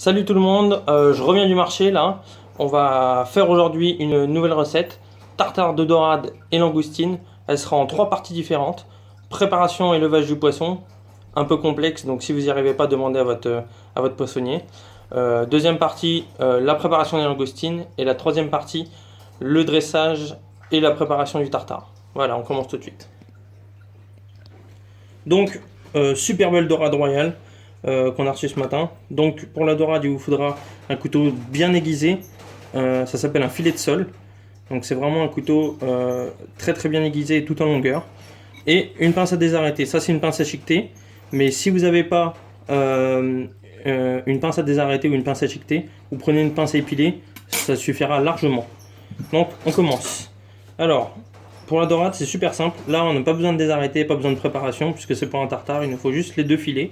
Salut tout le monde, je reviens du marché là. On va faire aujourd'hui une nouvelle recette. Tartare de dorade et langoustine. Elle sera en 3 parties différentes. Préparation et levage du poisson. Un peu complexe, donc si vous n'y arrivez pas, demandez à votre poissonnier. Deuxième partie, la préparation des langoustines. Et la troisième partie, le dressage et la préparation du tartare. Voilà, on commence tout de suite. Donc, super belle dorade royale qu'on a reçue ce matin. Donc, pour la dorade, il vous faudra un couteau bien aiguisé. Ça s'appelle un filet de sol. Donc, c'est vraiment un couteau très très bien aiguisé tout en longueur. Et une pince à désarrêter. Ça, c'est une pince à chiqueter. Mais si vous n'avez pas une pince à désarrêter ou une pince à chiqueter, vous prenez une pince à épiler. Ça suffira largement. Donc, on commence. Alors, pour la dorade, c'est super simple. Là, on n'a pas besoin de désarrêter, pas besoin de préparation, puisque c'est pour un tartare, il nous faut juste les deux filets.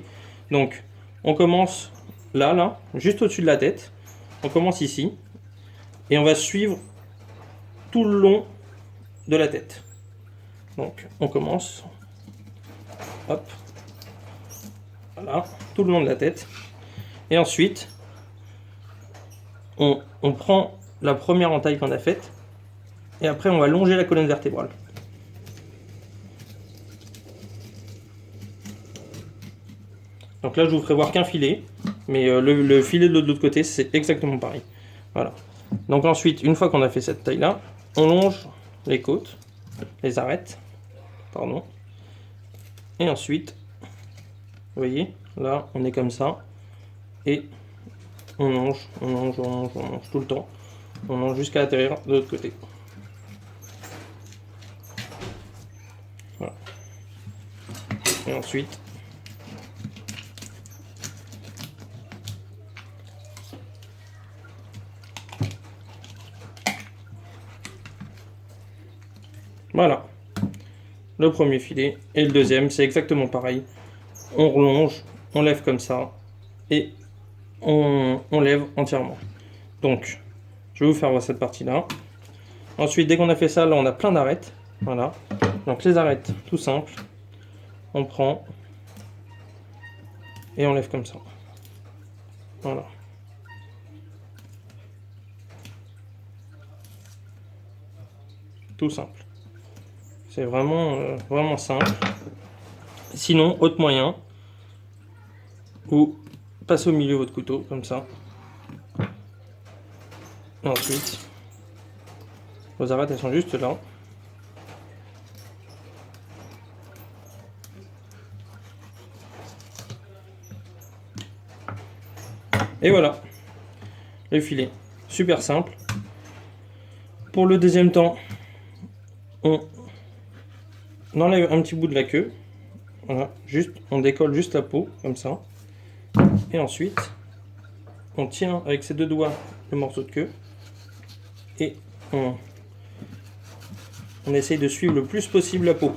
Donc, on commence là, juste au-dessus de la tête. On commence ici. Et on va suivre tout le long de la tête. Donc, on commence. Hop. Voilà, tout le long de la tête. Et ensuite, on prend la première entaille qu'on a faite. Et après, on va longer la colonne vertébrale. Donc là, je vous ferai voir qu'un filet, mais le filet de l'autre côté, c'est exactement pareil. Voilà. Donc ensuite, une fois qu'on a fait cette taille-là, on longe les côtes, les arêtes, pardon. Et ensuite, vous voyez, là, on est comme ça, et on longe tout le temps. On longe jusqu'à l'intérieur de l'autre côté. Voilà. Et ensuite, voilà, le premier filet et le deuxième, c'est exactement pareil. On relonge, on lève comme ça et on lève entièrement. Donc, je vais vous faire voir cette partie-là. Ensuite, dès qu'on a fait ça, là, on a plein d'arêtes. Voilà. Donc, les arêtes, tout simple. On prend et on lève comme ça. Voilà. Tout simple. C'est vraiment, vraiment simple. Sinon, autre moyen, vous passez au milieu votre couteau, comme ça. Et ensuite, vos arêtes, elles sont juste là. Et voilà, le filet. Super simple. Pour le deuxième temps, on enlève un petit bout de la queue. Voilà, juste, on décolle juste la peau, comme ça. Et ensuite, on tient avec ses deux doigts le morceau de queue. Et on essaye de suivre le plus possible la peau.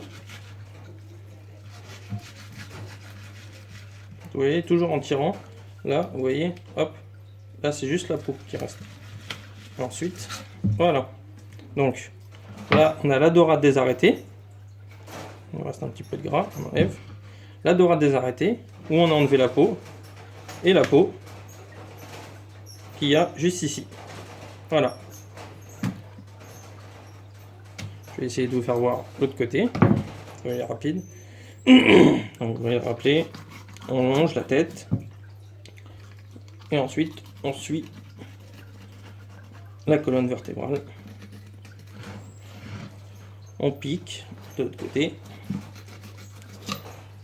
Vous voyez, toujours en tirant. Là, vous voyez, hop. Là, c'est juste la peau qui reste. Ensuite, voilà. Donc, là, on a la dorade désarrêtée. Il reste un petit peu de gras, on enlève. La dorade désarrêtée, où on a enlevé la peau. Et la peau qu'il y a juste ici. Voilà. Je vais essayer de vous faire voir l'autre côté. Vous voyez, rapide. Donc, vous voyez rappeler. On longe la tête. Et ensuite, on suit la colonne vertébrale. On pique de l'autre côté.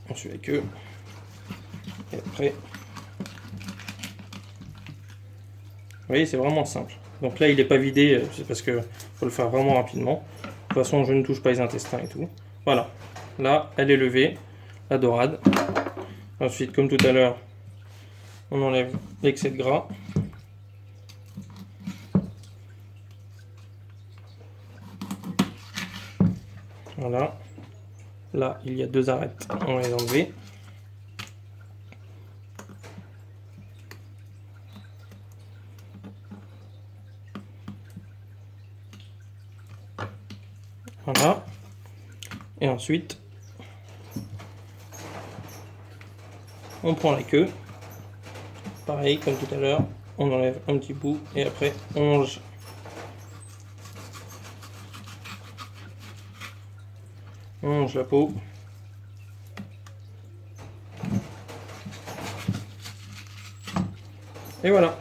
On suit la queue. Et après, vous voyez, c'est vraiment simple. Donc là, il n'est pas vidé, c'est parce qu'il faut le faire vraiment rapidement. De toute façon, je ne touche pas les intestins et tout. Voilà. Là, elle est levée, la dorade. Ensuite, comme tout à l'heure, on enlève l'excès de gras. Voilà. Là, il y a deux arêtes. On va les enlever. Voilà. Et ensuite, on prend la queue. pareil comme tout à l'heure, on enlève un petit bout et après on range la peau. Et voilà.